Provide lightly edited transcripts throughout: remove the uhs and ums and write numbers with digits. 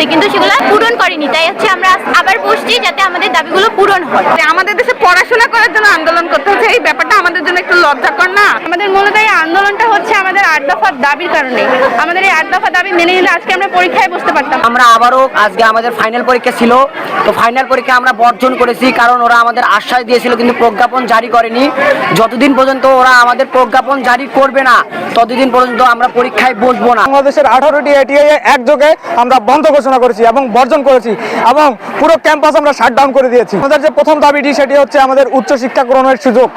করছে, কিন্তু সেগুলো পূরণ করেনি। তাই হচ্ছে আমরা আবার বসছি যাতে আমাদের দাবিগুলো পূরণ হয়। আমাদের দেশে পড়াশোনা করার জন্য আন্দোলন করতে হচ্ছে, এই ব্যাপারটা আমাদের জন্য একটু লজ্জাকর না? আমাদের মূলত এই আন্দোলনটা হচ্ছে আমাদের 8 দফার দাবির কারণে। আমাদের এই 8 দফা দাবি মেনে নিলে আজকে আমরা পরীক্ষায় বসতে পারতাম। আমরা আবারও আজকে আমাদের ফাইনাল পরীক্ষা ছিল, তো ফাইনাল পরীক্ষা আমরা বর্জন করেছি, কারণ ওরা আমাদের আশ্বাস দিয়েছিল কিন্তু প্রজ্ঞাপন জারি করেনি। যতদিন পর্যন্ত ওরা আমাদের প্রজ্ঞাপন জারি করবে না ততদিন পর্যন্ত আমরা পরীক্ষায় বসবো না। বাংলাদেশের 18টি আইটিআই একযোগে আমরা বন্ধ ঘোষণা করেছি এবং বর্জন করেছি এবং পুরো ক্যাম্পাস আমরা শাটডাউন করে দিয়েছি। আমাদের যে প্রথম দাবিটি সেটি হচ্ছে আমাদের উচ্চশিক্ষা গ্রহণের সুযোগ।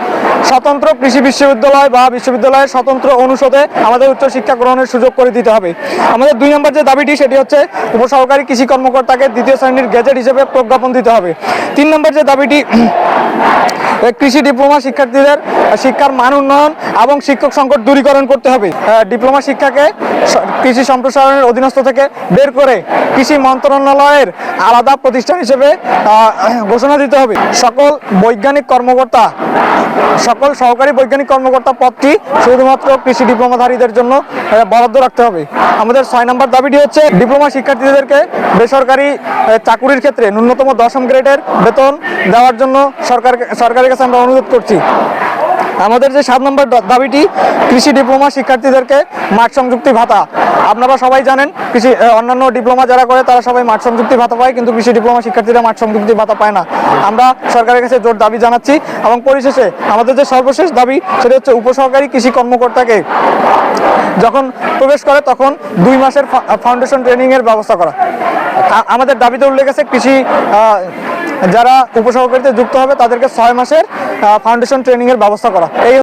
স্বতন্ত্র কৃষি বিশ্ববিদ্যালয় বা বিশ্ববিদ্যালয়ের স্বতন্ত্র অনুষদে আমাদের উচ্চশিক্ষা গ্রহণের সুযোগ করে দিতে হবে। আমাদের 2 নম্বর যে দাবিটি সেটি হচ্ছে উপসহকারী কৃষি কর্মকর্তাকে 2য় শ্রেণীর গেজেট হিসেবে প্রজ্ঞাপন দিতে হবে। 3 নম্বর যে দাবিটি কৃষি ডিপ্লোমা শিক্ষার্থীদের শিক্ষার মান উন্নয়ন এবং শিক্ষক সংকট দূরীকরণ করতে হবে। ডিপ্লোমা শিক্ষাকে কৃষি সম্প্রসারণের অধীনস্থ থেকে বের করে কৃষি মন্ত্রণালয়ের আলাদা প্রতিষ্ঠান হিসেবে ঘোষণা দিতে হবে। সকল সহকারী বৈজ্ঞানিক কর্মকর্তা পদটি শুধুমাত্র কৃষি ডিপ্লোমাধারীদের জন্য বরাদ্দ রাখতে হবে। আমাদের 6 নম্বর দাবিটি হচ্ছে ডিপ্লোমা শিক্ষার্থীদেরকে বেসরকারি চাকুরির ক্ষেত্রে ন্যূনতম 10ম গ্রেডের বেতন দেওয়ার জন্য সরকারের কাছে আমরা অনুরোধ করছি। আমাদের যে 7 নম্বর দাবিটি কৃষি ডিপ্লোমা শিক্ষার্থীদেরকে মাঠ সংযুক্তি ভাতা। আপনারা সবাই জানেন অন্যান্য ডিপ্লোমা যারা করে তারা সবাই মাঠ সংযুক্তি ভাতা পায়, কিন্তু কৃষি ডিপ্লোমা শিক্ষার্থীরা মাঠ সংযুক্তি ভাতা পায় না। আমরা সরকারের কাছে জোর দাবি জানাচ্ছি এবং পরিশেষে আমাদের যে সর্বশেষ দাবি সেটা হচ্ছে উপসহকারী কৃষি কর্মকর্তাকে যখন প্রবেশ করে তখন 2 মাসের ফাউন্ডেশন ট্রেনিংয়ের ব্যবস্থা করা। আমাদের দাবিতে উল্লেখ আছে যারা উপসহকারীতে যুক্ত হবে তাদেরকে 6 মাসের ফাউন্ডেশন ট্রেনিংয়ের ব্যবস্থা করা। এই